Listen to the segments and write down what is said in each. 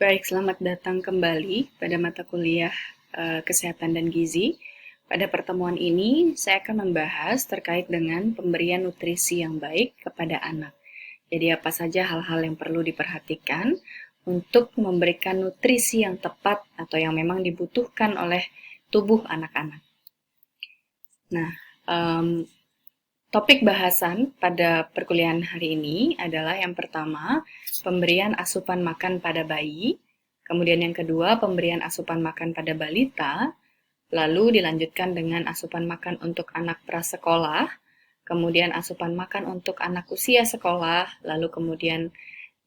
Baik, selamat datang kembali pada mata kuliah Kesehatan dan Gizi. Pada pertemuan ini, saya akan membahas terkait dengan pemberian nutrisi yang baik kepada anak. Jadi, apa saja hal-hal yang perlu diperhatikan untuk memberikan nutrisi yang tepat atau yang memang dibutuhkan oleh tubuh anak-anak. Nah, em, topik bahasan pada perkuliahan hari ini adalah yang pertama, pemberian asupan makan pada bayi, kemudian yang kedua, pemberian asupan makan pada balita, lalu dilanjutkan dengan asupan makan untuk anak prasekolah, kemudian asupan makan untuk anak usia sekolah, lalu kemudian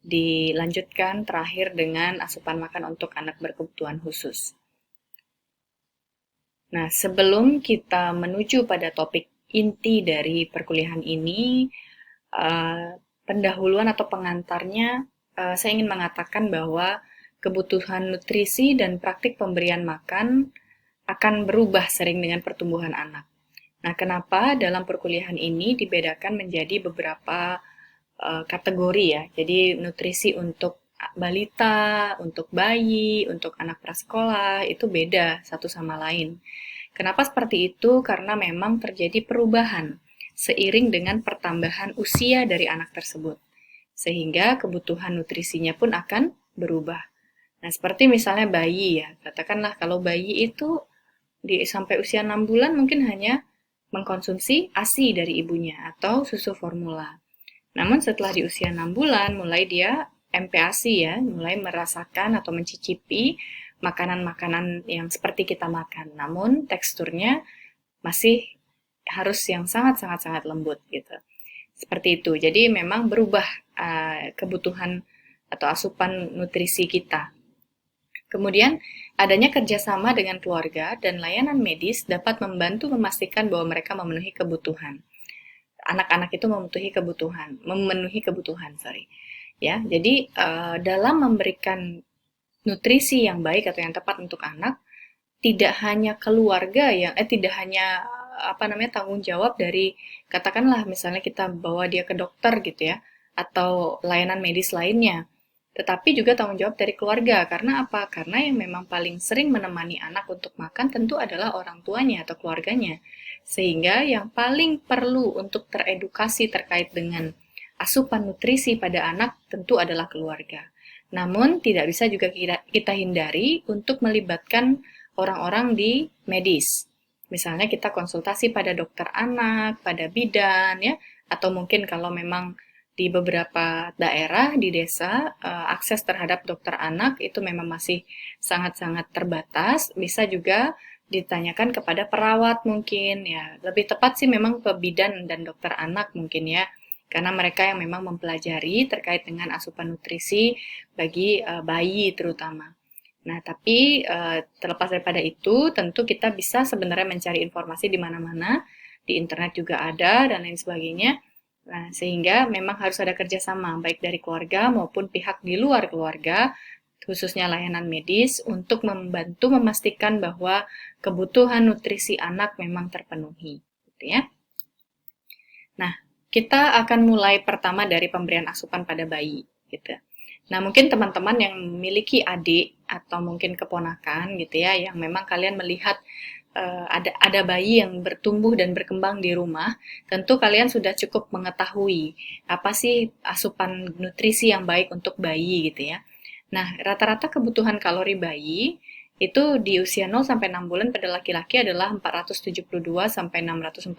dilanjutkan terakhir dengan asupan makan untuk anak berkebutuhan khusus. Nah, sebelum kita menuju pada topik inti dari perkuliahan ini, pendahuluan atau pengantarnya, saya ingin mengatakan bahwa kebutuhan nutrisi dan praktik pemberian makan akan berubah sering dengan pertumbuhan anak. Nah, kenapa dalam perkuliahan ini dibedakan menjadi beberapa kategori ya. Jadi nutrisi untuk balita, untuk bayi, untuk anak prasekolah itu beda satu sama lain. Kenapa seperti itu? Karena memang terjadi perubahan seiring dengan pertambahan usia dari anak tersebut. Sehingga kebutuhan nutrisinya pun akan berubah. Nah, seperti misalnya bayi ya. Katakanlah kalau bayi itu sampai usia 6 bulan mungkin hanya mengkonsumsi ASI dari ibunya atau susu formula. Namun setelah di usia 6 bulan mulai dia MPASI ya, mulai merasakan atau mencicipi makanan-makanan yang seperti kita makan. Namun teksturnya masih harus yang sangat-sangat lembut gitu. Seperti itu. Jadi memang berubah kebutuhan atau asupan nutrisi kita. Kemudian, adanya kerjasama dengan keluarga dan layanan medis dapat membantu memastikan bahwa mereka memenuhi kebutuhan. Anak-anak itu memenuhi kebutuhan, sorry. Ya, jadi dalam memberikan nutrisi yang baik atau yang tepat untuk anak, tidak hanya keluarga tidak hanya tanggung jawab dari katakanlah misalnya kita bawa dia ke dokter gitu ya atau layanan medis lainnya, tetapi juga tanggung jawab dari keluarga. Karena apa? Karena yang memang paling sering menemani anak untuk makan tentu adalah orang tuanya atau keluarganya. Sehingga yang paling perlu untuk teredukasi terkait dengan asupan nutrisi pada anak tentu adalah keluarga. Namun tidak bisa juga kita hindari untuk melibatkan orang-orang di medis. Misalnya kita konsultasi pada dokter anak, pada bidan ya, atau mungkin kalau memang di beberapa daerah di desa akses terhadap dokter anak itu memang masih sangat-sangat terbatas, bisa juga ditanyakan kepada perawat mungkin ya. Lebih tepat sih memang ke bidan dan dokter anak mungkin ya. Karena mereka yang memang mempelajari terkait dengan asupan nutrisi bagi bayi terutama. Nah, tapi terlepas daripada itu, tentu kita bisa sebenarnya mencari informasi di mana-mana, di internet juga ada, dan lain sebagainya. Nah, sehingga memang harus ada kerjasama, baik dari keluarga maupun pihak di luar keluarga, khususnya layanan medis, untuk membantu memastikan bahwa kebutuhan nutrisi anak memang terpenuhi. Gitu ya. Nah, kita akan mulai pertama dari pemberian asupan pada bayi. Gitu. Nah, mungkin teman-teman yang memiliki adik atau mungkin keponakan gitu ya, yang memang kalian melihat ada bayi yang bertumbuh dan berkembang di rumah, tentu kalian sudah cukup mengetahui apa sih asupan nutrisi yang baik untuk bayi gitu ya. Nah, rata-rata kebutuhan kalori bayi itu di usia 0 sampai 6 bulan pada laki-laki adalah 472 sampai 645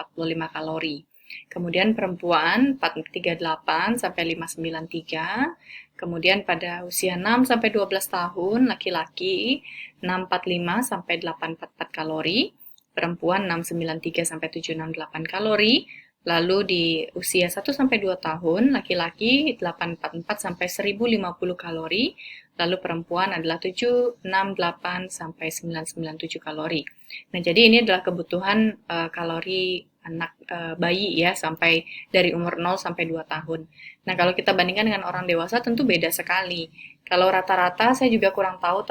kalori. Kemudian perempuan 438 sampai 593. Kemudian pada usia 6 sampai 12 tahun laki-laki 645 sampai 844 kalori, perempuan 693 sampai 768 kalori. Lalu di usia 1 sampai 2 tahun laki-laki 844 sampai 1050 kalori, lalu perempuan adalah 768 sampai 997 kalori. Nah, jadi ini adalah kebutuhan kalori anak bayi ya sampai dari umur 0 sampai 2 tahun. Nah, kalau kita bandingkan dengan orang dewasa tentu beda sekali. Kalau rata-rata saya juga kurang tahu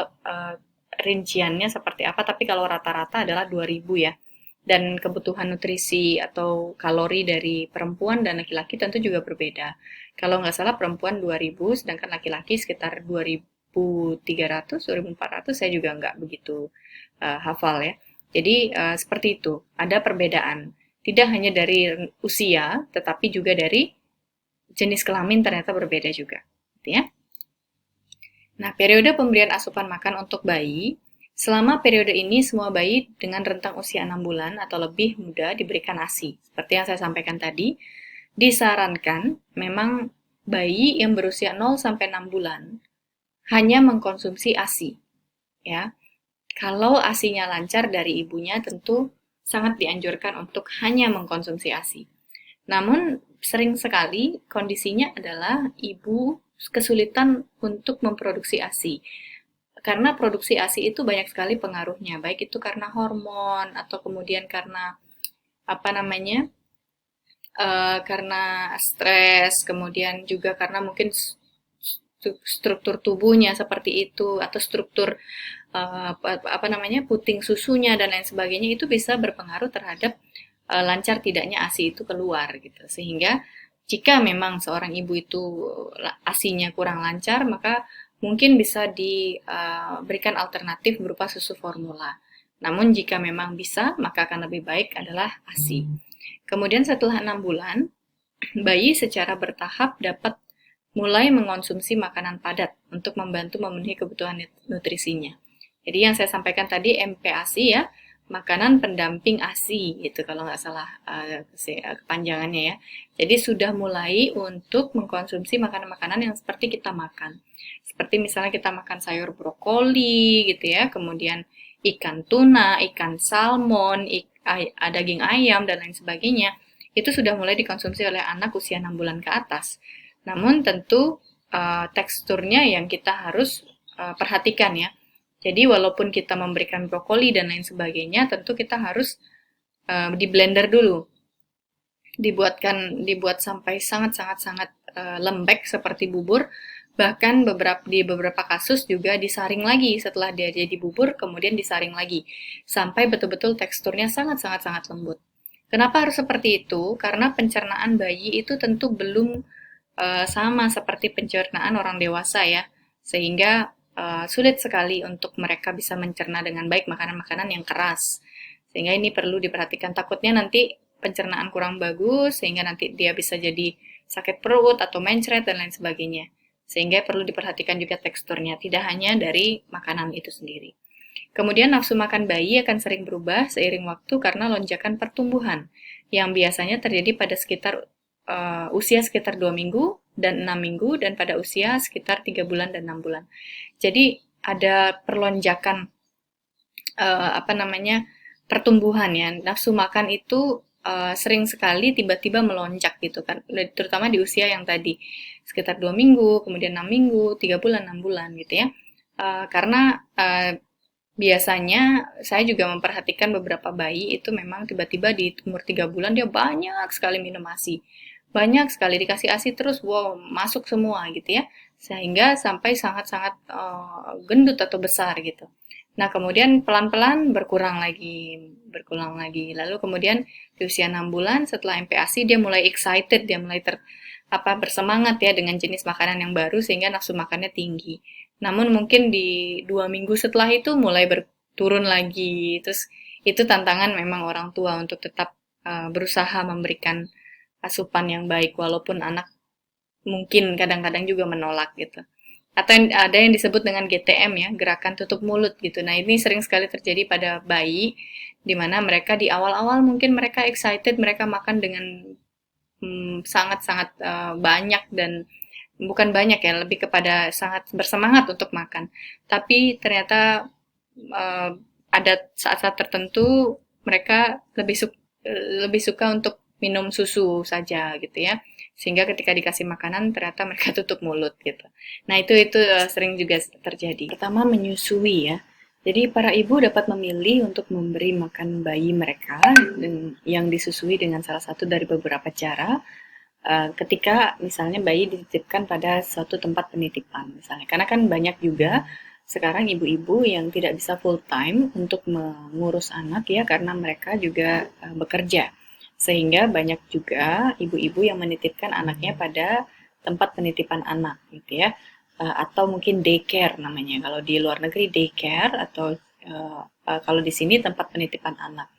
rinciannya seperti apa, tapi kalau rata-rata adalah 2000 ya. Dan kebutuhan nutrisi atau kalori dari perempuan dan laki-laki tentu juga berbeda. Kalau nggak salah perempuan 2000, sedangkan laki-laki sekitar 2.300, 2.400, saya juga nggak begitu hafal ya. Jadi seperti itu, ada perbedaan. Tidak hanya dari usia, tetapi juga dari jenis kelamin ternyata berbeda juga. Gitu ya. Nah, periode pemberian asupan makan untuk bayi, selama periode ini semua bayi dengan rentang usia 6 bulan atau lebih muda diberikan ASI. Seperti yang saya sampaikan tadi, disarankan memang bayi yang berusia 0 sampai 6 bulan hanya mengkonsumsi ASI. Ya. Kalau ASINya lancar dari ibunya tentu sangat dianjurkan untuk hanya mengkonsumsi ASI. Namun sering sekali kondisinya adalah ibu kesulitan untuk memproduksi ASI. Karena produksi ASI itu banyak sekali pengaruhnya, baik itu karena hormon atau kemudian karena apa namanya? Karena stres, kemudian juga karena mungkin struktur tubuhnya seperti itu atau struktur apa namanya puting susunya dan lain sebagainya itu bisa berpengaruh terhadap lancar tidaknya ASI itu keluar gitu. Sehingga jika memang seorang ibu itu ASINya kurang lancar, maka mungkin bisa diberikan alternatif berupa susu formula. Namun jika memang bisa, maka akan lebih baik adalah ASI. Kemudian setelah 6 bulan, bayi secara bertahap dapat mulai mengonsumsi makanan padat untuk membantu memenuhi kebutuhan nutrisinya. Jadi yang saya sampaikan tadi MPASI ya, makanan pendamping ASI gitu kalau nggak salah kepanjangannya ya. Jadi sudah mulai untuk mengkonsumsi makanan-makanan yang seperti kita makan. Seperti misalnya kita makan sayur brokoli gitu ya, kemudian ikan tuna, ikan salmon, daging ayam dan lain sebagainya. Itu sudah mulai dikonsumsi oleh anak usia 6 bulan ke atas. Namun tentu teksturnya yang kita harus perhatikan ya. Jadi walaupun kita memberikan brokoli dan lain sebagainya, tentu kita harus di blender dulu. Dibuat sampai sangat lembek seperti bubur. Bahkan di beberapa kasus juga disaring lagi setelah dia jadi bubur, kemudian disaring lagi sampai betul-betul teksturnya sangat lembut. Kenapa harus seperti itu? Karena pencernaan bayi itu tentu belum sama seperti pencernaan orang dewasa ya, sehingga sulit sekali untuk mereka bisa mencerna dengan baik makanan-makanan yang keras. Sehingga ini perlu diperhatikan, takutnya nanti pencernaan kurang bagus, sehingga nanti dia bisa jadi sakit perut atau mencret dan lain sebagainya. Sehingga perlu diperhatikan juga teksturnya, tidak hanya dari makanan itu sendiri. Kemudian nafsu makan bayi akan sering berubah seiring waktu karena lonjakan pertumbuhan, yang biasanya terjadi pada usia sekitar 2 minggu dan 6 minggu, dan pada usia sekitar 3 bulan dan 6 bulan. Jadi ada perlonjakan pertumbuhan ya. Nafsu makan itu sering sekali tiba-tiba melonjak gitu kan, terutama di usia yang tadi sekitar 2 minggu, kemudian 6 minggu, 3 bulan, 6 bulan gitu ya. Karena biasanya saya juga memperhatikan beberapa bayi itu memang tiba-tiba di umur 3 bulan dia banyak sekali minum ASI. Banyak sekali dikasih ASI terus, wow, masuk semua gitu ya. Sehingga sampai sangat-sangat gendut atau besar gitu. Nah, kemudian pelan-pelan berkurang lagi. Lalu kemudian di usia 6 bulan setelah MPASI dia mulai excited, dia mulai bersemangat ya dengan jenis makanan yang baru sehingga nafsu makannya tinggi. Namun mungkin di 2 minggu setelah itu mulai turun lagi. Terus itu tantangan memang orang tua untuk tetap berusaha memberikan asupan yang baik walaupun anak mungkin kadang-kadang juga menolak gitu. Atau ada yang disebut dengan GTM ya, gerakan tutup mulut gitu. Nah, ini sering sekali terjadi pada bayi di mana mereka di awal-awal mungkin mereka excited, mereka makan dengan sangat-sangat banyak dan bukan banyak ya, lebih kepada sangat bersemangat untuk makan. Tapi ternyata ada saat-saat tertentu mereka lebih suka untuk minum susu saja gitu ya. Sehingga ketika dikasih makanan ternyata mereka tutup mulut gitu. Nah, itu sering juga terjadi. Pertama, menyusui ya. Jadi para ibu dapat memilih untuk memberi makan bayi mereka yang disusui dengan salah satu dari beberapa cara. Ketika misalnya bayi dititipkan pada suatu tempat penitipan misalnya. Karena kan banyak juga sekarang ibu-ibu yang tidak bisa full time untuk mengurus anak ya karena mereka juga bekerja. Sehingga banyak juga ibu-ibu yang menitipkan anaknya pada tempat penitipan anak gitu ya. atau mungkin daycare namanya. Kalau di luar negeri daycare atau kalau di sini tempat penitipan anak.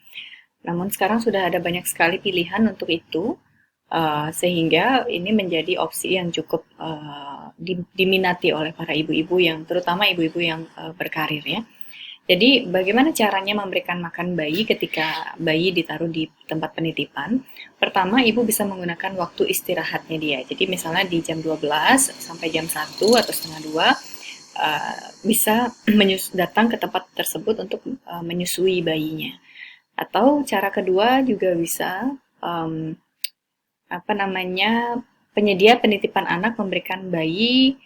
Namun sekarang sudah ada banyak sekali pilihan untuk itu, sehingga ini menjadi opsi yang cukup diminati oleh para ibu-ibu yang, terutama ibu-ibu yang berkarir ya. Jadi bagaimana caranya memberikan makan bayi ketika bayi ditaruh di tempat penitipan? Pertama, ibu bisa menggunakan waktu istirahatnya dia. Jadi misalnya di jam 12 sampai jam 1 atau setengah 2, bisa datang ke tempat tersebut untuk menyusui bayinya. Atau cara kedua juga bisa penyedia penitipan anak memberikan bayi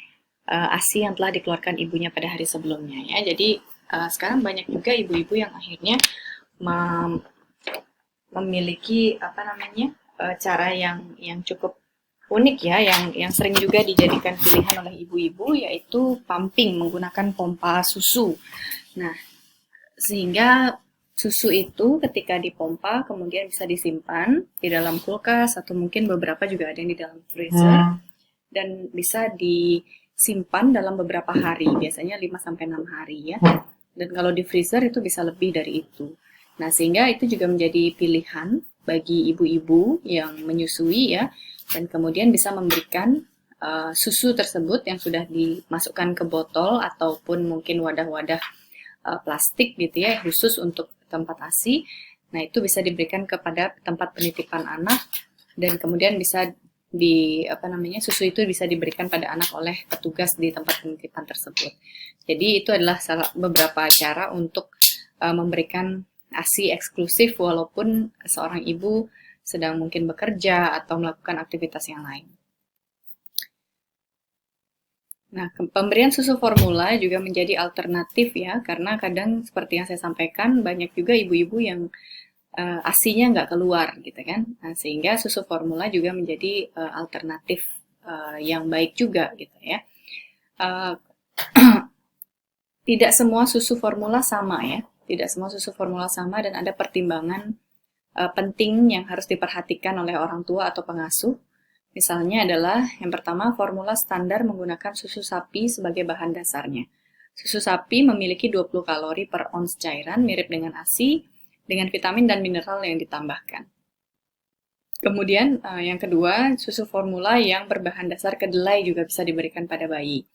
ASI yang telah dikeluarkan ibunya pada hari sebelumnya ya. Jadi sekarang banyak juga ibu-ibu yang akhirnya memiliki cara yang cukup unik ya, yang sering juga dijadikan pilihan oleh ibu-ibu, yaitu pumping menggunakan pompa susu. Nah, sehingga susu itu ketika dipompa kemudian bisa disimpan di dalam kulkas atau mungkin beberapa juga ada yang di dalam freezer dan bisa disimpan dalam beberapa hari, biasanya 5 sampai 6 hari ya. Dan kalau di freezer itu bisa lebih dari itu. Nah, sehingga itu juga menjadi pilihan bagi ibu-ibu yang menyusui ya, dan kemudian bisa memberikan susu tersebut yang sudah dimasukkan ke botol ataupun mungkin wadah-wadah plastik gitu ya, khusus untuk tempat ASI. Nah, itu bisa diberikan kepada tempat penitipan anak dan kemudian bisa susu itu bisa diberikan pada anak oleh petugas di tempat penitipan tersebut. Jadi itu adalah beberapa cara untuk memberikan ASI eksklusif walaupun seorang ibu sedang mungkin bekerja atau melakukan aktivitas yang lain. Nah, pemberian susu formula juga menjadi alternatif ya, karena kadang seperti yang saya sampaikan, banyak juga ibu-ibu yang ASInya nggak keluar gitu kan. Nah, sehingga susu formula juga menjadi alternatif yang baik juga gitu ya. Tidak semua susu formula sama ya, tidak semua susu formula sama dan ada pertimbangan penting yang harus diperhatikan oleh orang tua atau pengasuh. Misalnya adalah yang pertama, formula standar menggunakan susu sapi sebagai bahan dasarnya. Susu sapi memiliki 20 kalori per ons cairan, mirip dengan ASI, dengan vitamin dan mineral yang ditambahkan. Kemudian yang kedua, susu formula yang berbahan dasar kedelai juga bisa diberikan pada bayi.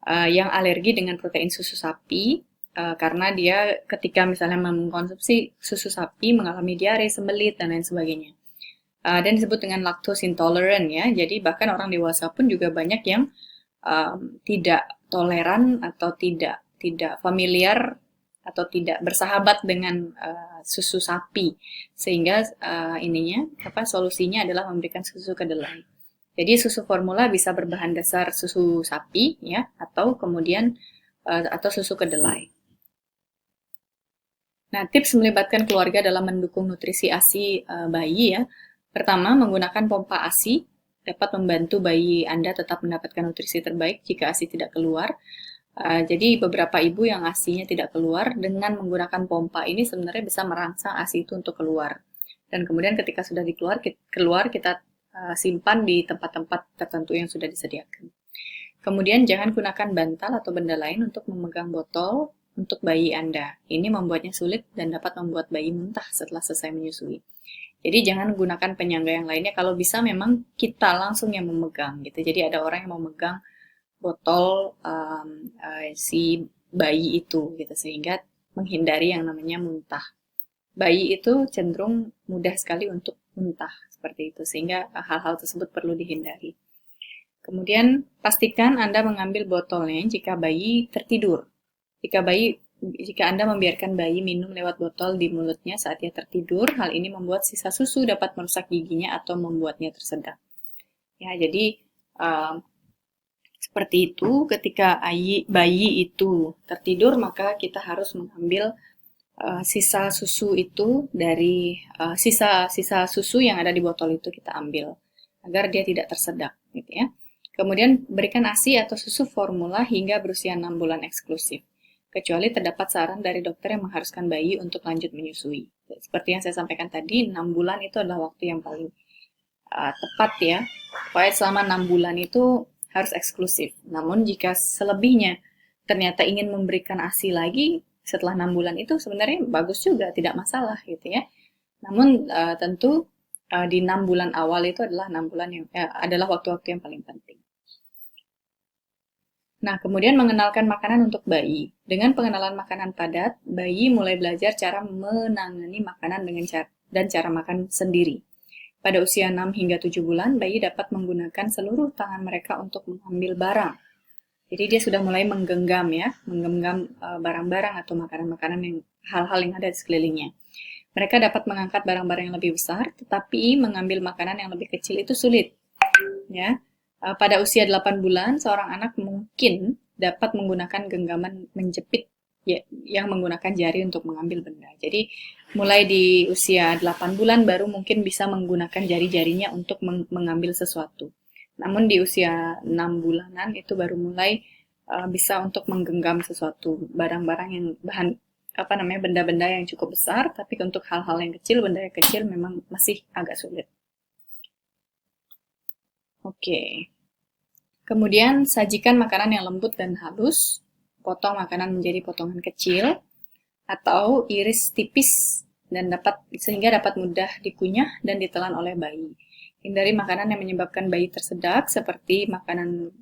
Yang alergi dengan protein susu sapi, karena dia ketika misalnya mengkonsumsi susu sapi mengalami diare, sembelit, dan lain sebagainya. Dan disebut dengan lactose intolerant ya, jadi bahkan orang dewasa pun juga banyak yang tidak toleran atau tidak familiar atau tidak bersahabat dengan susu sapi, sehingga solusinya adalah memberikan susu kedelai. Jadi susu formula bisa berbahan dasar susu sapi ya, atau kemudian atau susu kedelai. Nah, tips melibatkan keluarga dalam mendukung nutrisi ASI bayi ya. Pertama, menggunakan pompa ASI dapat membantu bayi Anda tetap mendapatkan nutrisi terbaik jika ASI tidak keluar. Jadi beberapa ibu yang ASInya tidak keluar, dengan menggunakan pompa ini sebenarnya bisa merangsang ASI itu untuk keluar. Dan kemudian ketika sudah keluar kita simpan di tempat-tempat tertentu yang sudah disediakan. Kemudian jangan gunakan bantal atau benda lain untuk memegang botol untuk bayi Anda. Ini membuatnya sulit dan dapat membuat bayi muntah setelah selesai menyusui. Jadi jangan gunakan penyangga yang lainnya, kalau bisa memang kita langsung yang memegang gitu. Jadi ada orang yang memegang botol si bayi itu gitu, sehingga menghindari yang namanya muntah. Bayi itu cenderung mudah sekali untuk muntah seperti itu, sehingga hal-hal tersebut perlu dihindari. Kemudian pastikan Anda mengambil botolnya jika bayi tertidur. Jika Anda membiarkan bayi minum lewat botol di mulutnya saat ia tertidur, hal ini membuat sisa susu dapat merusak giginya atau membuatnya tersedak. Ya, jadi seperti itu, ketika bayi itu tertidur, maka kita harus mengambil sisa susu itu dari sisa susu yang ada di botol itu kita ambil agar dia tidak tersedak, gitu ya. Kemudian berikan ASI atau susu formula hingga berusia 6 bulan eksklusif, kecuali terdapat saran dari dokter yang mengharuskan bayi untuk lanjut menyusui. Seperti yang saya sampaikan tadi, 6 bulan itu adalah waktu yang paling tepat ya. Pokoknya selama 6 bulan itu harus eksklusif. Namun jika selebihnya ternyata ingin memberikan ASI lagi setelah 6 bulan itu sebenarnya bagus juga, tidak masalah gitu ya. Namun tentu di 6 bulan awal itu adalah 6 bulan yang adalah waktu-waktu yang paling penting. Nah, kemudian mengenalkan makanan untuk bayi. Dengan pengenalan makanan padat, bayi mulai belajar cara menangani makanan dan cara makan sendiri. Pada usia 6 hingga 7 bulan, bayi dapat menggunakan seluruh tangan mereka untuk mengambil barang. Jadi dia sudah mulai menggenggam ya, menggenggam barang-barang atau makanan-makanan yang hal-hal yang ada di sekelilingnya. Mereka dapat mengangkat barang-barang yang lebih besar, tetapi mengambil makanan yang lebih kecil itu sulit. Ya, pada usia 8 bulan, seorang anak mungkin dapat menggunakan genggaman menjepit ya, yang menggunakan jari untuk mengambil benda. Jadi, mulai di usia 8 bulan baru mungkin bisa menggunakan jari-jarinya untuk mengambil sesuatu. Namun di usia 6 bulanan itu baru mulai bisa untuk menggenggam sesuatu, barang-barang yang benda-benda yang cukup besar, tapi untuk hal-hal yang kecil, benda yang kecil memang masih agak sulit. Oke. Kemudian sajikan makanan yang lembut dan halus, potong makanan menjadi potongan kecil, atau iris tipis dan sehingga dapat mudah dikunyah dan ditelan oleh bayi. Hindari makanan yang menyebabkan bayi tersedak seperti makanan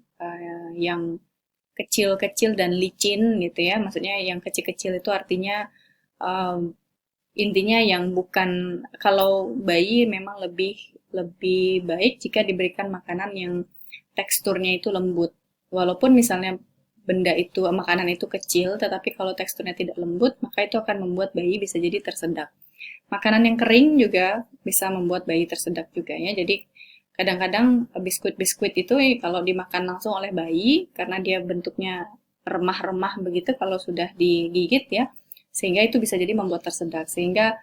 yang kecil-kecil dan licin gitu ya. Maksudnya yang kecil-kecil itu artinya intinya yang bukan, kalau bayi memang lebih baik jika diberikan makanan yang teksturnya itu lembut. Walaupun misalnya makanan itu kecil, tetapi kalau teksturnya tidak lembut, maka itu akan membuat bayi bisa jadi tersedak. Makanan yang kering juga bisa membuat bayi tersedak juga ya. Jadi kadang-kadang biskuit-biskuit itu kalau dimakan langsung oleh bayi, karena dia bentuknya remah-remah begitu kalau sudah digigit ya, sehingga itu bisa jadi membuat tersedak. Sehingga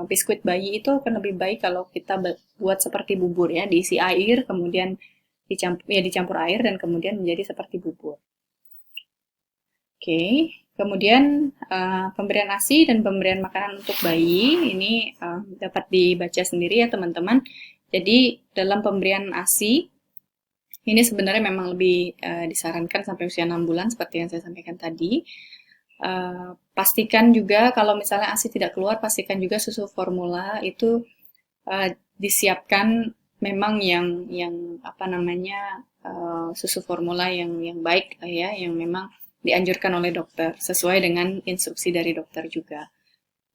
biskuit bayi itu akan lebih baik kalau kita buat seperti bubur ya, diisi air, kemudian dicampur air dan kemudian menjadi seperti bubur. Oke, kemudian pemberian ASI dan pemberian makanan untuk bayi ini dapat dibaca sendiri ya teman-teman. Jadi dalam pemberian ASI ini sebenarnya memang lebih disarankan sampai usia 6 bulan seperti yang saya sampaikan tadi. Pastikan juga kalau misalnya ASI tidak keluar, pastikan juga susu formula itu disiapkan memang yang susu formula yang baik ya, yang memang dianjurkan oleh dokter sesuai dengan instruksi dari dokter juga.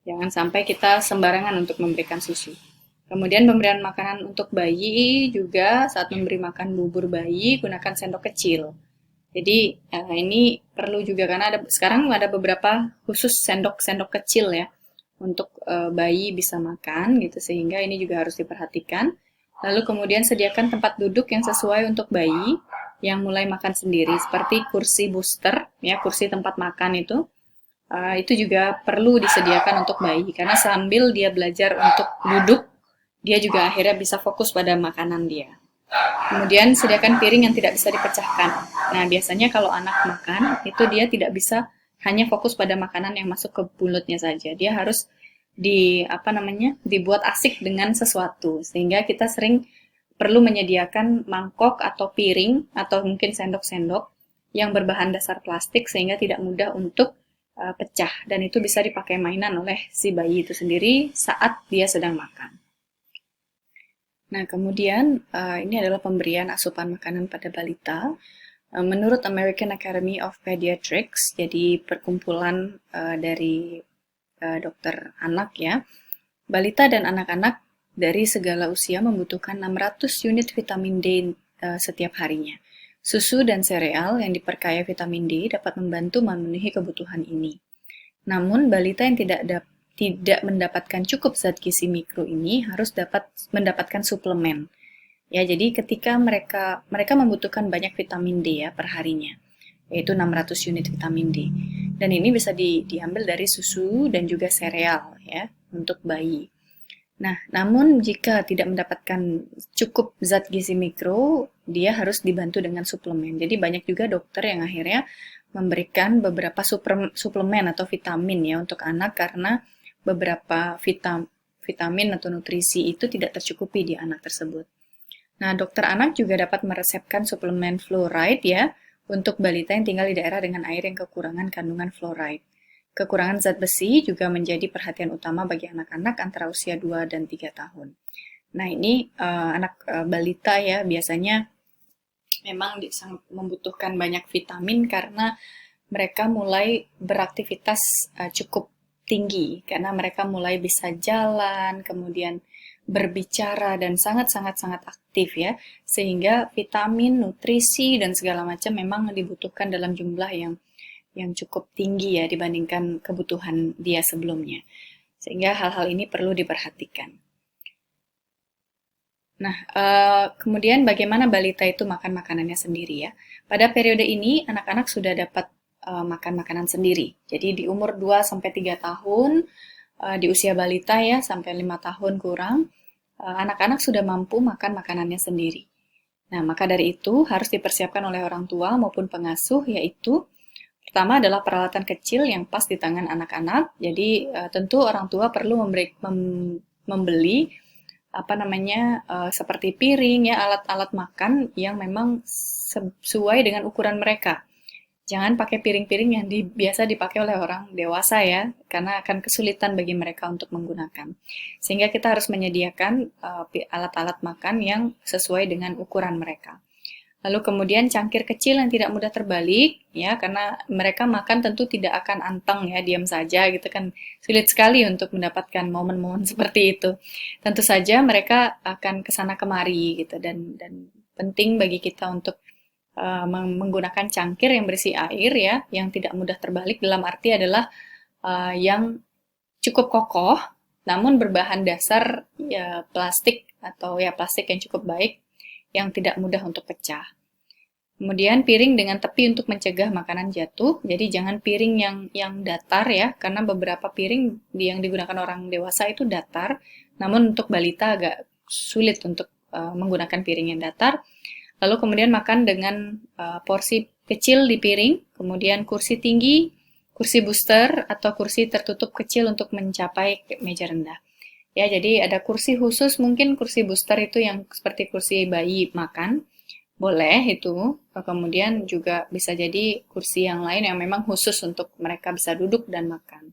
Jangan sampai kita sembarangan untuk memberikan susu. Kemudian pemberian makanan untuk bayi juga, saat memberi makan bubur bayi gunakan sendok kecil. Jadi ini perlu juga karena sekarang ada beberapa khusus sendok-sendok kecil ya untuk bayi bisa makan gitu, sehingga ini juga harus diperhatikan. Lalu kemudian sediakan tempat duduk yang sesuai untuk bayi yang mulai makan sendiri seperti kursi booster ya, kursi tempat makan itu juga perlu disediakan untuk bayi karena sambil dia belajar untuk duduk, dia juga akhirnya bisa fokus pada makanan dia. Kemudian sediakan piring yang tidak bisa dipecahkan. Nah, biasanya kalau anak makan, itu dia tidak bisa hanya fokus pada makanan yang masuk ke mulutnya saja. Dia harus dibuat asik dengan sesuatu. Sehingga kita sering perlu menyediakan mangkok atau piring atau mungkin sendok-sendok yang berbahan dasar plastik sehingga tidak mudah untuk pecah dan itu bisa dipakai mainan oleh si bayi itu sendiri saat dia sedang makan. Nah, kemudian ini adalah pemberian asupan makanan pada balita. Menurut American Academy of Pediatrics, jadi perkumpulan dari dokter anak ya, balita dan anak-anak dari segala usia membutuhkan 600 unit vitamin D setiap harinya. Susu dan sereal yang diperkaya vitamin D dapat membantu memenuhi kebutuhan ini. Namun, balita yang tidak mendapatkan cukup zat gizi mikro ini harus mendapatkan suplemen. Ya, jadi ketika mereka membutuhkan banyak vitamin D ya per harinya, yaitu 600 unit vitamin D. Dan ini bisa diambil dari susu dan juga sereal ya untuk bayi. Nah, namun jika tidak mendapatkan cukup zat gizi mikro, dia harus dibantu dengan suplemen. Jadi banyak juga dokter yang akhirnya memberikan beberapa suplemen atau vitamin ya untuk anak karena beberapa vitamin atau nutrisi itu tidak tercukupi di anak tersebut. Nah, dokter anak juga dapat meresepkan suplemen fluoride ya untuk balita yang tinggal di daerah dengan air yang kekurangan kandungan fluoride. Kekurangan zat besi juga menjadi perhatian utama bagi anak-anak antara usia 2 dan 3 tahun. Nah, ini anak balita ya biasanya memang sangat membutuhkan banyak vitamin karena mereka mulai beraktivitas cukup tinggi karena mereka mulai bisa jalan, kemudian berbicara dan sangat-sangat aktif ya. Sehingga vitamin, nutrisi dan segala macam memang dibutuhkan dalam jumlah yang cukup tinggi ya dibandingkan kebutuhan dia sebelumnya. Sehingga hal-hal ini perlu diperhatikan. Nah, kemudian bagaimana balita itu makan makanannya sendiri ya. Pada periode ini, anak-anak sudah dapat makan makanan sendiri. Jadi di umur 2 sampai 3 tahun, di usia balita ya, sampai 5 tahun kurang, anak-anak sudah mampu makan makanannya sendiri. Nah, maka dari itu harus dipersiapkan oleh orang tua maupun pengasuh, yaitu pertama adalah peralatan kecil yang pas di tangan anak-anak. Jadi tentu orang tua perlu membeli seperti piring ya, alat-alat makan yang memang sesuai dengan ukuran mereka. Jangan pakai piring-piring yang biasa dipakai oleh orang dewasa ya, karena akan kesulitan bagi mereka untuk menggunakan. Sehingga kita harus menyediakan alat-alat makan yang sesuai dengan ukuran mereka. Lalu kemudian cangkir kecil yang tidak mudah terbalik, ya, karena mereka makan tentu tidak akan anteng ya, diam saja gitu kan. Sulit sekali untuk mendapatkan momen-momen seperti itu. Tentu saja mereka akan kesana kemari gitu dan penting bagi kita untuk menggunakan cangkir yang berisi air ya, yang tidak mudah terbalik dalam arti adalah yang cukup kokoh, namun berbahan dasar ya plastik atau ya plastik yang cukup baik yang tidak mudah untuk pecah. Kemudian piring dengan tepi untuk mencegah makanan jatuh. Jadi jangan piring yang datar ya, karena beberapa piring yang digunakan orang dewasa itu datar, namun untuk balita agak sulit untuk menggunakan piring yang datar. Lalu kemudian makan dengan porsi kecil di piring, kemudian kursi tinggi, kursi booster atau kursi tertutup kecil untuk mencapai meja rendah. Ya, jadi ada kursi khusus, mungkin kursi booster itu yang seperti kursi bayi makan, boleh itu. Kemudian juga bisa jadi kursi yang lain yang memang khusus untuk mereka bisa duduk dan makan.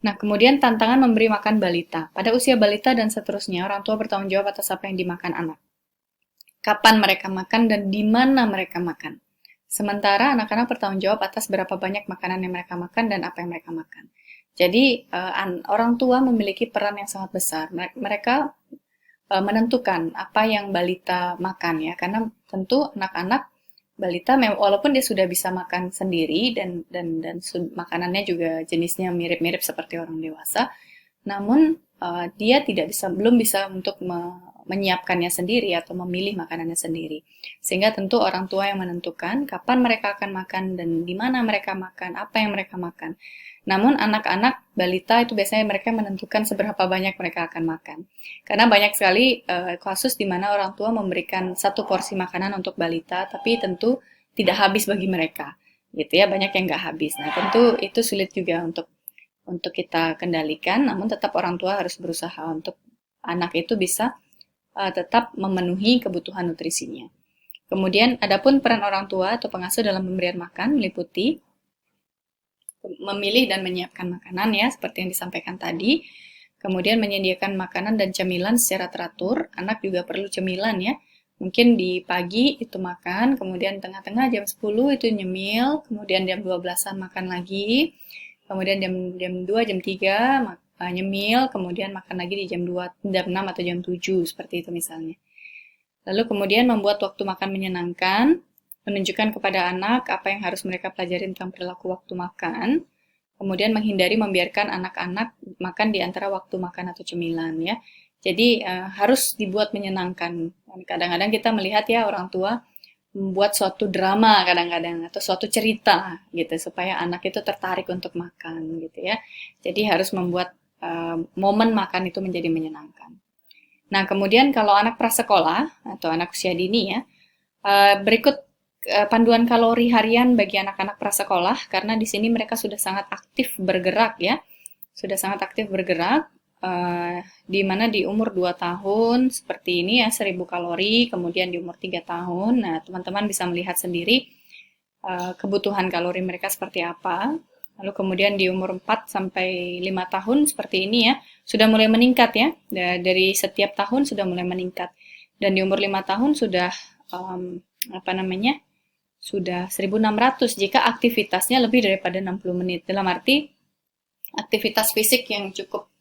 Nah, kemudian tantangan memberi makan balita. Pada usia balita dan seterusnya, orang tua bertanggung jawab atas apa yang dimakan anak. Kapan mereka makan dan di mana mereka makan. Sementara anak-anak bertanggung jawab atas berapa banyak makanan yang mereka makan dan apa yang mereka makan. Jadi orang tua memiliki peran yang sangat besar. Mereka menentukan apa yang balita makan ya, karena tentu anak-anak balita walaupun dia sudah bisa makan sendiri dan makanannya juga jenisnya mirip-mirip seperti orang dewasa, namun dia belum bisa untuk menyiapkannya sendiri atau memilih makanannya sendiri. Sehingga tentu orang tua yang menentukan kapan mereka akan makan dan di mana mereka makan, apa yang mereka makan. Namun anak-anak balita itu biasanya mereka menentukan seberapa banyak mereka akan makan. Karena banyak sekali kasus di mana orang tua memberikan satu porsi makanan untuk balita, tapi tentu tidak habis bagi mereka. Gitu ya, banyak yang nggak habis. Nah, tentu itu sulit juga untuk kita kendalikan, namun tetap orang tua harus berusaha untuk anak itu bisa tetap memenuhi kebutuhan nutrisinya. Kemudian, adapun peran orang tua atau pengasuh dalam pemberian makan meliputi memilih dan menyiapkan makanan ya, seperti yang disampaikan tadi. Kemudian menyediakan makanan dan cemilan secara teratur. Anak juga perlu cemilan ya. Mungkin di pagi itu makan, kemudian tengah-tengah jam 10 itu nyemil, kemudian jam 12-an makan lagi, kemudian jam 2, jam 3 nyemil, kemudian makan lagi di jam 2, jam 6 atau jam 7, seperti itu misalnya. Lalu kemudian membuat waktu makan menyenangkan, menunjukkan kepada anak apa yang harus mereka pelajari tentang perilaku waktu makan, kemudian menghindari membiarkan anak-anak makan di antara waktu makan atau cemilan ya. Jadi harus dibuat menyenangkan. Kadang-kadang kita melihat ya orang tua membuat suatu drama kadang-kadang atau suatu cerita gitu supaya anak itu tertarik untuk makan gitu ya. Jadi harus membuat momen makan itu menjadi menyenangkan. Nah, kemudian kalau anak prasekolah atau anak usia dini ya, berikut panduan kalori harian bagi anak-anak prasekolah karena di sini mereka sudah sangat aktif bergerak ya. Sudah sangat aktif bergerak. di mana di umur 2 tahun seperti ini ya 1000 kalori, kemudian di umur 3 tahun. Nah, teman-teman bisa melihat sendiri kebutuhan kalori mereka seperti apa. Lalu kemudian di umur 4 sampai 5 tahun seperti ini ya, sudah mulai meningkat ya. Dari setiap tahun sudah mulai meningkat. Dan di umur 5 tahun sudah sudah 1600 jika aktivitasnya lebih daripada 60 menit. Dalam arti aktivitas fisik yang cukup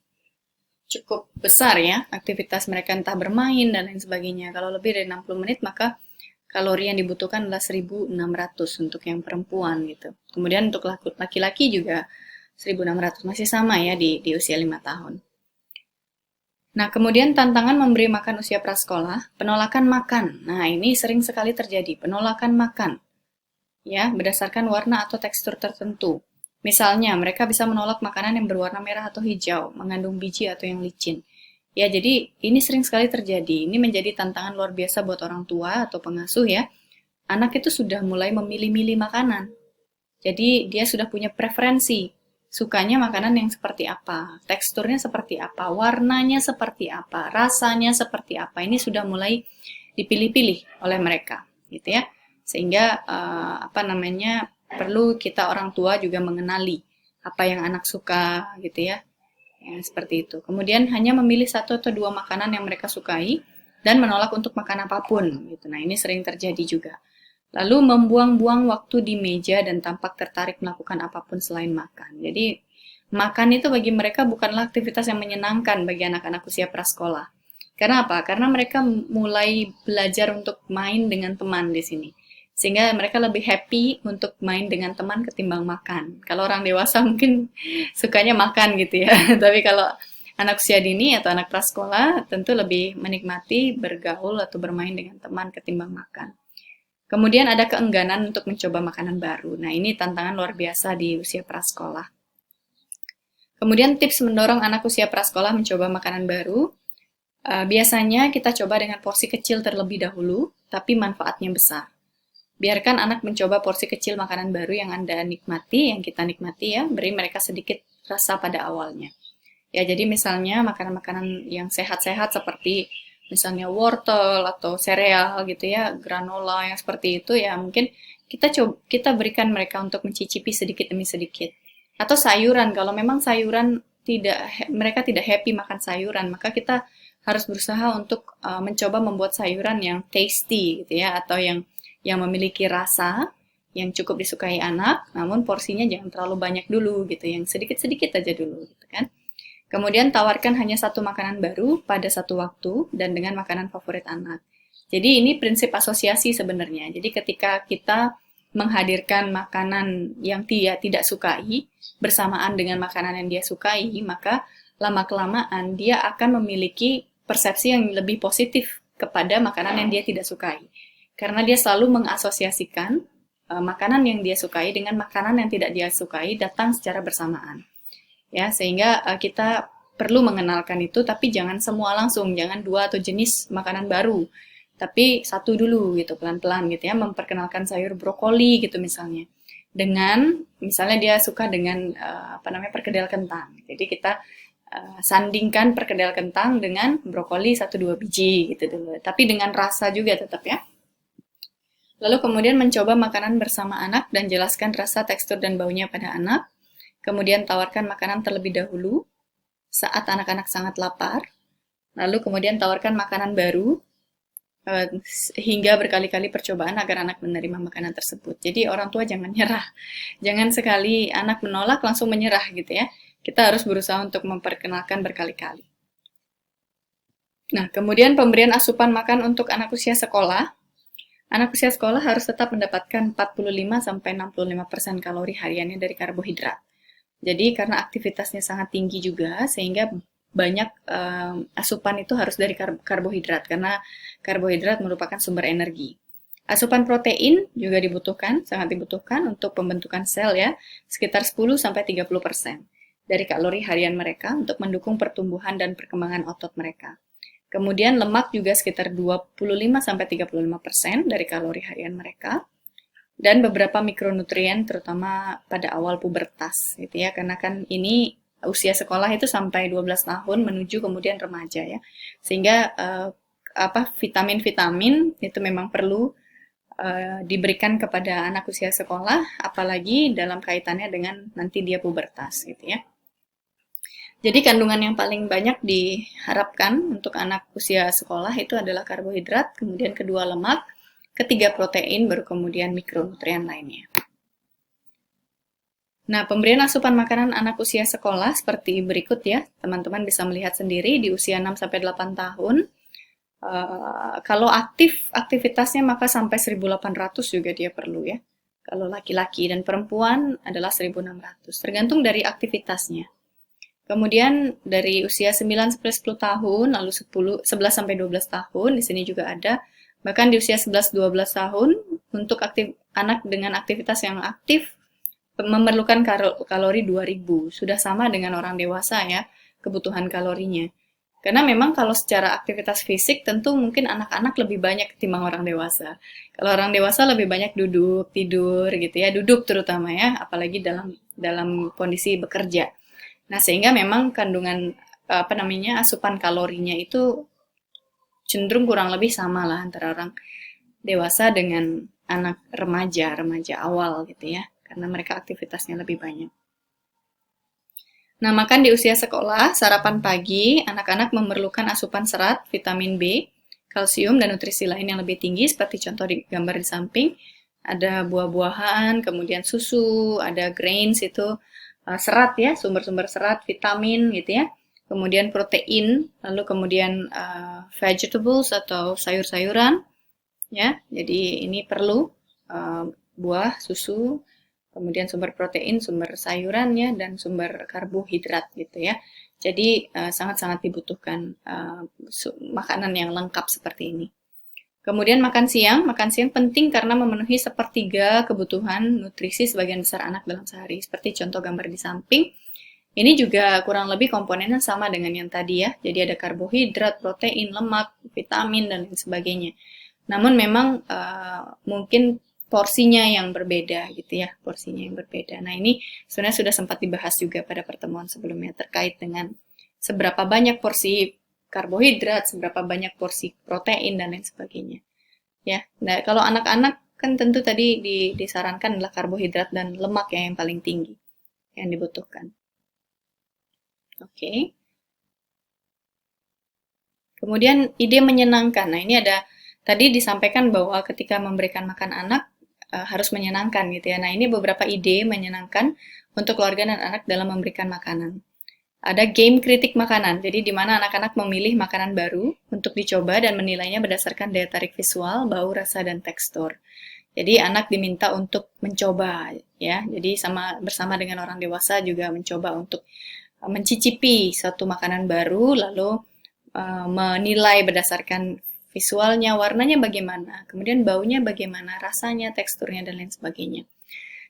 besar ya, aktivitas mereka entah bermain dan lain sebagainya. Kalau lebih dari 60 menit maka kalori yang dibutuhkan adalah 1600 untuk yang perempuan gitu. Kemudian untuk laki-laki juga 1600, masih sama ya di usia 5 tahun. Nah, kemudian tantangan memberi makan usia prasekolah, penolakan makan. Nah, ini sering sekali terjadi, penolakan makan. Ya, berdasarkan warna atau tekstur tertentu. Misalnya, mereka bisa menolak makanan yang berwarna merah atau hijau, mengandung biji atau yang licin. Ya, jadi ini sering sekali terjadi. Ini menjadi tantangan luar biasa buat orang tua atau pengasuh ya. Anak itu sudah mulai memilih-milih makanan. Jadi dia sudah punya preferensi. Sukanya makanan yang seperti apa, teksturnya seperti apa, warnanya seperti apa, rasanya seperti apa. Ini sudah mulai dipilih-pilih oleh mereka, gitu ya. Sehingga perlu kita orang tua juga mengenali apa yang anak suka, gitu ya. Ya, seperti itu. Kemudian hanya memilih 1 atau 2 makanan yang mereka sukai dan menolak untuk makan apapun. Gitu. Nah, ini sering terjadi juga. Lalu membuang-buang waktu di meja dan tampak tertarik melakukan apapun selain makan. Jadi, makan itu bagi mereka bukanlah aktivitas yang menyenangkan bagi anak-anak usia prasekolah. Karena apa? Karena mereka mulai belajar untuk main dengan teman di sini. Sehingga mereka lebih happy untuk main dengan teman ketimbang makan. Kalau orang dewasa mungkin sukanya makan gitu ya. Tapi kalau anak usia dini atau anak prasekolah tentu lebih menikmati bergaul atau bermain dengan teman ketimbang makan. Kemudian ada keengganan untuk mencoba makanan baru. Nah, ini tantangan luar biasa di usia prasekolah. Kemudian tips mendorong anak usia prasekolah mencoba makanan baru. Biasanya kita coba dengan porsi kecil terlebih dahulu, tapi manfaatnya besar. Biarkan anak mencoba porsi kecil makanan baru yang Anda nikmati, yang kita nikmati ya, beri mereka sedikit rasa pada awalnya. Ya, jadi misalnya makanan-makanan yang sehat-sehat seperti misalnya wortel atau sereal gitu ya, granola yang seperti itu ya, mungkin kita berikan mereka untuk mencicipi sedikit demi sedikit. Atau sayuran, kalau memang sayuran mereka tidak happy makan sayuran, maka kita harus berusaha untuk mencoba membuat sayuran yang tasty gitu ya, atau yang memiliki rasa yang cukup disukai anak, namun porsinya jangan terlalu banyak dulu gitu, yang sedikit-sedikit aja dulu gitu kan. Kemudian tawarkan hanya 1 makanan baru pada 1 waktu dan dengan makanan favorit anak. Jadi ini prinsip asosiasi sebenarnya. Jadi ketika kita menghadirkan makanan yang dia tidak sukai bersamaan dengan makanan yang dia sukai, maka lama-kelamaan dia akan memiliki persepsi yang lebih positif kepada makanan yang dia tidak sukai. Karena dia selalu mengasosiasikan makanan yang dia sukai dengan makanan yang tidak dia sukai datang secara bersamaan. Ya, sehingga kita perlu mengenalkan itu, tapi jangan semua langsung, jangan 2 atau jenis makanan baru. Tapi 1 dulu gitu, pelan-pelan gitu ya, memperkenalkan sayur brokoli gitu misalnya. Dengan misalnya dia suka dengan perkedel kentang. Jadi kita sandingkan perkedel kentang dengan brokoli 1-2 biji gitu dulu. Tapi dengan rasa juga tetap ya. Lalu kemudian mencoba makanan bersama anak dan jelaskan rasa, tekstur, dan baunya pada anak. Kemudian tawarkan makanan terlebih dahulu saat anak-anak sangat lapar. Lalu kemudian tawarkan makanan baru hingga berkali-kali percobaan agar anak menerima makanan tersebut. Jadi orang tua jangan nyerah. Jangan sekali anak menolak langsung menyerah gitu ya. Kita harus berusaha untuk memperkenalkan berkali-kali. Nah, kemudian pemberian asupan makan untuk anak usia sekolah. Anak usia sekolah harus tetap mendapatkan 45-65% kalori hariannya dari karbohidrat. Jadi karena aktivitasnya sangat tinggi juga, sehingga banyak asupan itu harus dari karbohidrat, karena karbohidrat merupakan sumber energi. Asupan protein juga dibutuhkan, sangat dibutuhkan untuk pembentukan sel ya, sekitar 10-30% dari kalori harian mereka untuk mendukung pertumbuhan dan perkembangan otot mereka. Kemudian lemak juga sekitar 25-35% dari kalori harian mereka. Dan beberapa mikronutrien terutama pada awal pubertas gitu ya, karena kan ini usia sekolah itu sampai 12 tahun menuju kemudian remaja ya. Sehingga vitamin-vitamin itu memang perlu diberikan kepada anak usia sekolah, apalagi dalam kaitannya dengan nanti dia pubertas gitu ya. Jadi kandungan yang paling banyak diharapkan untuk anak usia sekolah itu adalah karbohidrat, kemudian kedua lemak, ketiga protein, baru kemudian mikronutrien lainnya. Nah, pemberian asupan makanan anak usia sekolah seperti berikut ya. Teman-teman bisa melihat sendiri di usia 6-8 tahun. Kalau aktivitasnya maka sampai 1.800 juga dia perlu ya. Kalau laki-laki dan perempuan adalah 1.600, tergantung dari aktivitasnya. Kemudian dari usia 9-10 tahun, lalu 11-12 tahun, di sini juga ada. Bahkan di usia 11-12 tahun, untuk anak dengan aktivitas yang aktif, memerlukan kalori 2000. Sudah sama dengan orang dewasa ya, kebutuhan kalorinya. Karena memang kalau secara aktivitas fisik tentu mungkin anak-anak lebih banyak ketimbang orang dewasa. Kalau orang dewasa lebih banyak duduk, tidur gitu ya, duduk terutama ya, apalagi dalam kondisi bekerja. Nah, sehingga memang kandungan asupan kalorinya itu cenderung kurang lebih sama lah antara orang dewasa dengan anak remaja awal gitu ya, karena mereka aktivitasnya lebih banyak. Nah, makan di usia sekolah, sarapan pagi, anak-anak memerlukan asupan serat, vitamin B, kalsium, dan nutrisi lain yang lebih tinggi, seperti contoh di gambar di samping. Ada buah-buahan, kemudian susu, ada grains itu, serat ya, sumber-sumber serat, vitamin gitu ya. Kemudian protein, lalu kemudian vegetables atau sayur-sayuran, ya. Jadi ini perlu buah, susu, kemudian sumber protein, sumber sayurannya, dan sumber karbohidrat gitu ya. Jadi sangat-sangat dibutuhkan makanan yang lengkap seperti ini. Kemudian makan siang penting karena memenuhi sepertiga kebutuhan nutrisi sebagian besar anak dalam sehari. Seperti contoh gambar di samping, ini juga kurang lebih komponennya sama dengan yang tadi ya. Jadi ada karbohidrat, protein, lemak, vitamin, dan lain sebagainya. Namun memang mungkin porsinya yang berbeda gitu ya, porsinya yang berbeda. Nah, ini sebenarnya sudah sempat dibahas juga pada pertemuan sebelumnya terkait dengan seberapa banyak porsi karbohidrat, seberapa banyak porsi protein dan lain sebagainya. Ya. Nah, kalau anak-anak kan tentu tadi disarankan adalah karbohidrat dan lemak yang paling tinggi yang dibutuhkan. Oke. Kemudian ide menyenangkan. Nah, ini ada tadi disampaikan bahwa ketika memberikan makan anak harus menyenangkan gitu ya. Nah, ini beberapa ide menyenangkan untuk keluarga dan anak dalam memberikan makanan. Ada game kritik makanan, jadi di mana anak-anak memilih makanan baru untuk dicoba dan menilainya berdasarkan daya tarik visual, bau, rasa, dan tekstur. Jadi anak diminta untuk mencoba ya. Jadi bersama dengan orang dewasa juga mencoba untuk mencicipi suatu makanan baru, lalu menilai berdasarkan visualnya, warnanya bagaimana, kemudian baunya bagaimana, rasanya, teksturnya, dan lain sebagainya.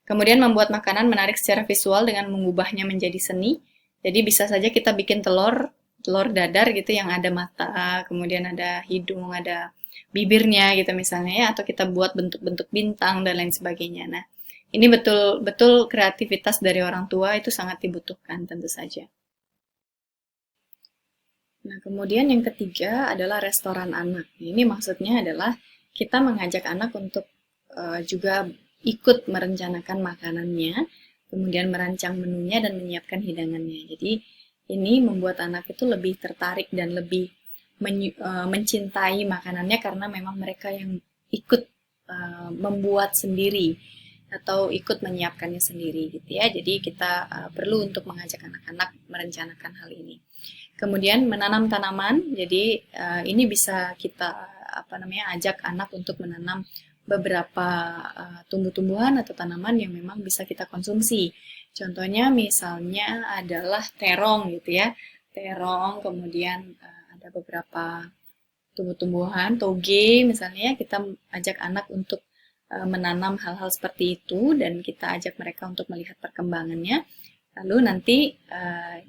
Kemudian membuat makanan menarik secara visual dengan mengubahnya menjadi seni. Jadi bisa saja kita bikin telur dadar gitu yang ada mata, kemudian ada hidung, ada bibirnya gitu misalnya ya, atau kita buat bentuk-bentuk bintang dan lain sebagainya. Nah, ini betul-betul kreativitas dari orang tua itu sangat dibutuhkan tentu saja. Nah, kemudian yang ketiga adalah restoran anak. Ini maksudnya adalah kita mengajak anak untuk juga ikut merencanakan makanannya, kemudian merancang menunya dan menyiapkan hidangannya. Jadi ini membuat anak itu lebih tertarik dan lebih mencintai makanannya karena memang mereka yang ikut membuat sendiri atau ikut menyiapkannya sendiri gitu ya. Jadi kita perlu untuk mengajak anak-anak merencanakan hal ini. Kemudian menanam tanaman, jadi ini bisa kita ajak anak untuk menanam beberapa tumbuh-tumbuhan atau tanaman yang memang bisa kita konsumsi. Contohnya misalnya adalah terong gitu ya, terong, kemudian ada beberapa tumbuh-tumbuhan, toge misalnya, kita ajak anak untuk menanam hal-hal seperti itu dan kita ajak mereka untuk melihat perkembangannya. Lalu nanti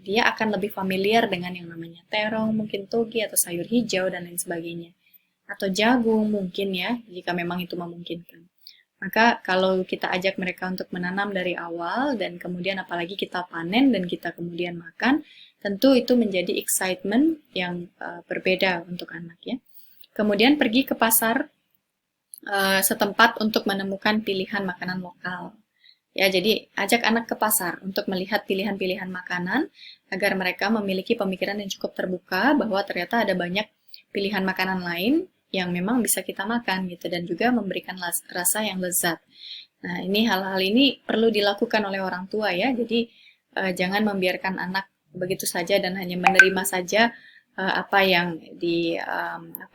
dia akan lebih familiar dengan yang namanya terong, mungkin toge atau sayur hijau dan lain sebagainya. Atau jagung mungkin ya, jika memang itu memungkinkan. Maka kalau kita ajak mereka untuk menanam dari awal dan kemudian apalagi kita panen dan kita kemudian makan, tentu itu menjadi excitement yang berbeda untuk anak ya. Kemudian pergi ke pasar setempat untuk menemukan pilihan makanan lokal. Ya, jadi ajak anak ke pasar untuk melihat pilihan-pilihan makanan agar mereka memiliki pemikiran yang cukup terbuka bahwa ternyata ada banyak pilihan makanan lain yang memang bisa kita makan gitu dan juga memberikan rasa yang lezat. Nah, ini hal-hal ini perlu dilakukan oleh orang tua ya. Jadi jangan membiarkan anak begitu saja dan hanya menerima saja apa yang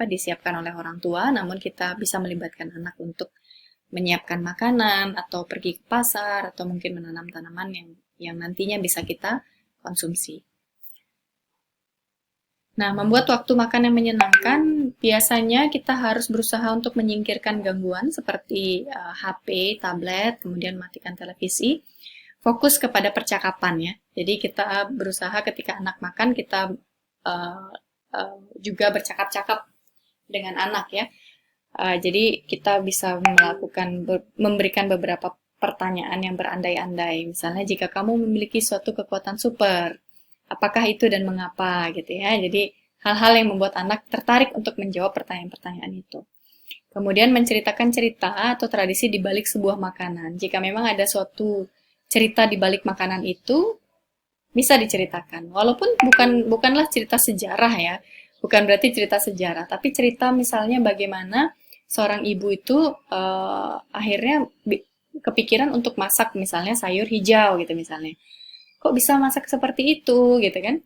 disiapkan oleh orang tua, namun kita bisa melibatkan anak untuk menyiapkan makanan atau pergi ke pasar atau mungkin menanam tanaman yang nantinya bisa kita konsumsi. Nah, membuat waktu makan yang menyenangkan, biasanya kita harus berusaha untuk menyingkirkan gangguan seperti HP, tablet, kemudian matikan televisi. Fokus kepada percakapan ya. Jadi kita berusaha ketika anak makan, kita uh, juga bercakap-cakap dengan anak ya. Jadi kita bisa memberikan beberapa pertanyaan yang berandai-andai. Misalnya jika kamu memiliki suatu kekuatan super, apakah itu dan mengapa gitu ya. Jadi hal-hal yang membuat anak tertarik untuk menjawab pertanyaan-pertanyaan itu. Kemudian menceritakan cerita atau tradisi di balik sebuah makanan. Jika memang ada suatu cerita di balik makanan itu, bisa diceritakan. Walaupun bukanlah cerita sejarah ya, bukan berarti cerita sejarah, tapi cerita misalnya bagaimana seorang ibu itu akhirnya kepikiran untuk masak misalnya sayur hijau gitu misalnya. Kok bisa masak seperti itu gitu kan?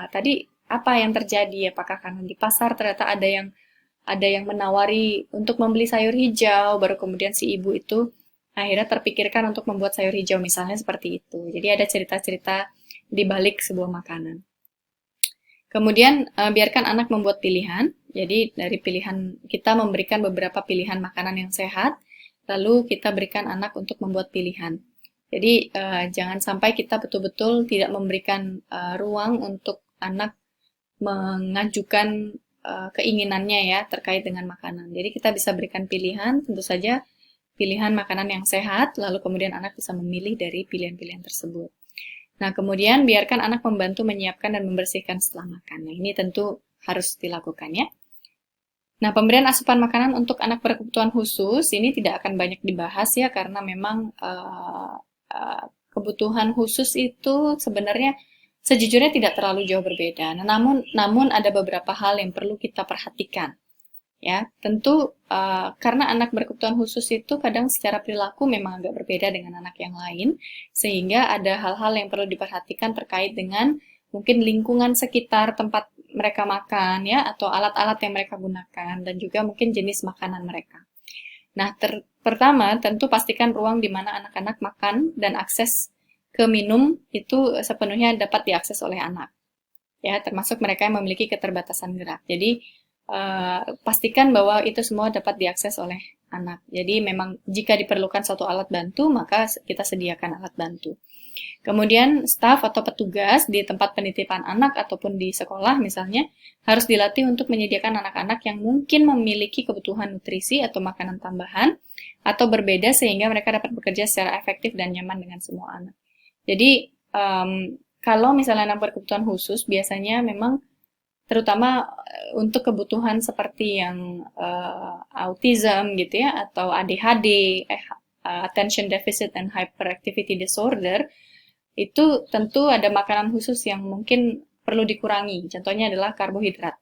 Tadi apa yang terjadi? Apakah karena di pasar ternyata ada yang menawari untuk membeli sayur hijau, baru kemudian si ibu itu akhirnya terpikirkan untuk membuat sayur hijau misalnya seperti itu. Jadi ada cerita-cerita di balik sebuah makanan. Kemudian biarkan anak membuat pilihan. Jadi dari pilihan kita memberikan beberapa pilihan makanan yang sehat, lalu kita berikan anak untuk membuat pilihan. Jadi jangan sampai kita betul-betul tidak memberikan ruang untuk anak mengajukan keinginannya ya terkait dengan makanan. Jadi kita bisa berikan pilihan, tentu saja pilihan makanan yang sehat, lalu kemudian anak bisa memilih dari pilihan-pilihan tersebut. Nah, kemudian biarkan anak membantu menyiapkan dan membersihkan setelah makan. Nah, ini tentu harus dilakukan ya. Nah, pemberian asupan makanan untuk anak berkebutuhan khusus ini tidak akan banyak dibahas ya karena memang kebutuhan khusus itu sebenarnya sejujurnya tidak terlalu jauh berbeda. Nah, namun ada beberapa hal yang perlu kita perhatikan. Ya, tentu karena anak berkebutuhan khusus itu kadang secara perilaku memang agak berbeda dengan anak yang lain, sehingga ada hal-hal yang perlu diperhatikan terkait dengan mungkin lingkungan sekitar tempat mereka makan ya, atau alat-alat yang mereka gunakan, dan juga mungkin jenis makanan mereka. Nah, pertama tentu pastikan ruang di mana anak-anak makan dan akses ke minum itu sepenuhnya dapat diakses oleh anak. Ya, termasuk mereka yang memiliki keterbatasan gerak. Jadi pastikan bahwa itu semua dapat diakses oleh anak. Jadi memang jika diperlukan suatu alat bantu, maka kita sediakan alat bantu. Kemudian staf atau petugas di tempat penitipan anak ataupun di sekolah misalnya harus dilatih untuk menyediakan anak-anak yang mungkin memiliki kebutuhan nutrisi atau makanan tambahan atau berbeda sehingga mereka dapat bekerja secara efektif dan nyaman dengan semua anak. Jadi kalau misalnya anak berkebutuhan khusus biasanya memang terutama untuk kebutuhan seperti yang autism gitu ya atau ADHD, attention deficit and hyperactivity disorder, itu tentu ada makanan khusus yang mungkin perlu dikurangi. Contohnya adalah karbohidrat.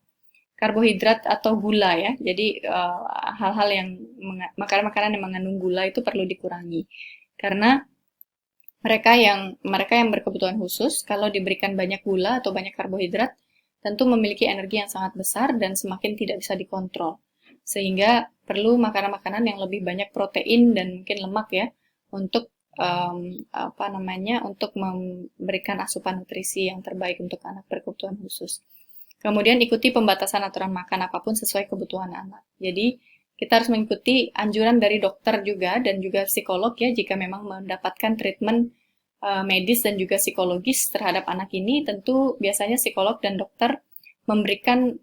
Karbohidrat atau gula ya. Jadi hal-hal yang makanan-makanan yang mengandung gula itu perlu dikurangi. Karena mereka yang berkebutuhan khusus kalau diberikan banyak gula atau banyak karbohidrat tentu memiliki energi yang sangat besar dan semakin tidak bisa dikontrol. Sehingga perlu makanan-makanan yang lebih banyak protein dan mungkin lemak ya untuk untuk memberikan asupan nutrisi yang terbaik untuk anak berkebutuhan khusus. Kemudian ikuti pembatasan aturan makan apapun sesuai kebutuhan anak. Jadi kita harus mengikuti anjuran dari dokter juga dan juga psikolog ya jika memang mendapatkan treatment medis dan juga psikologis terhadap anak ini, tentu biasanya psikolog dan dokter memberikan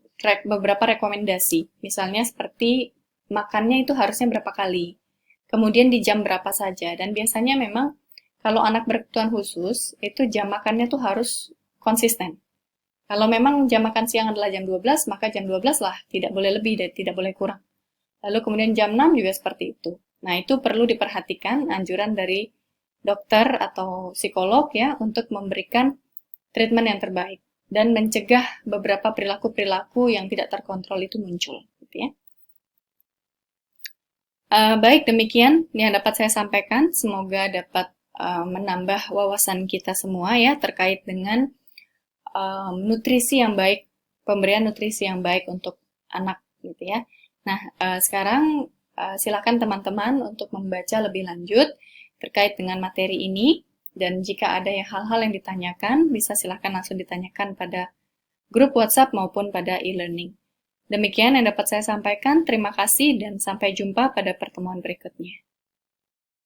beberapa rekomendasi. Misalnya seperti makannya itu harusnya berapa kali. kemudian di jam berapa saja. Dan biasanya memang kalau anak berkebutuhan khusus, itu jam makannya tuh harus konsisten. Kalau memang jam makan siang adalah jam 12, maka jam 12 lah, tidak boleh lebih dan tidak boleh kurang. Lalu kemudian jam 6 juga seperti itu. Nah, itu perlu diperhatikan anjuran dari dokter atau psikolog ya untuk memberikan treatment yang terbaik dan mencegah beberapa perilaku-perilaku yang tidak terkontrol itu muncul, gitu ya. Baik, demikian yang dapat saya sampaikan. Semoga dapat menambah wawasan kita semua ya terkait dengan nutrisi yang baik, pemberian nutrisi yang baik untuk anak, gitu ya. Nah, sekarang silakan teman-teman untuk membaca lebih lanjut terkait dengan materi ini. Dan jika ada hal-hal yang ditanyakan, bisa silakan langsung ditanyakan pada grup WhatsApp maupun pada e-learning. Demikian yang dapat saya sampaikan. Terima kasih dan sampai jumpa pada pertemuan berikutnya.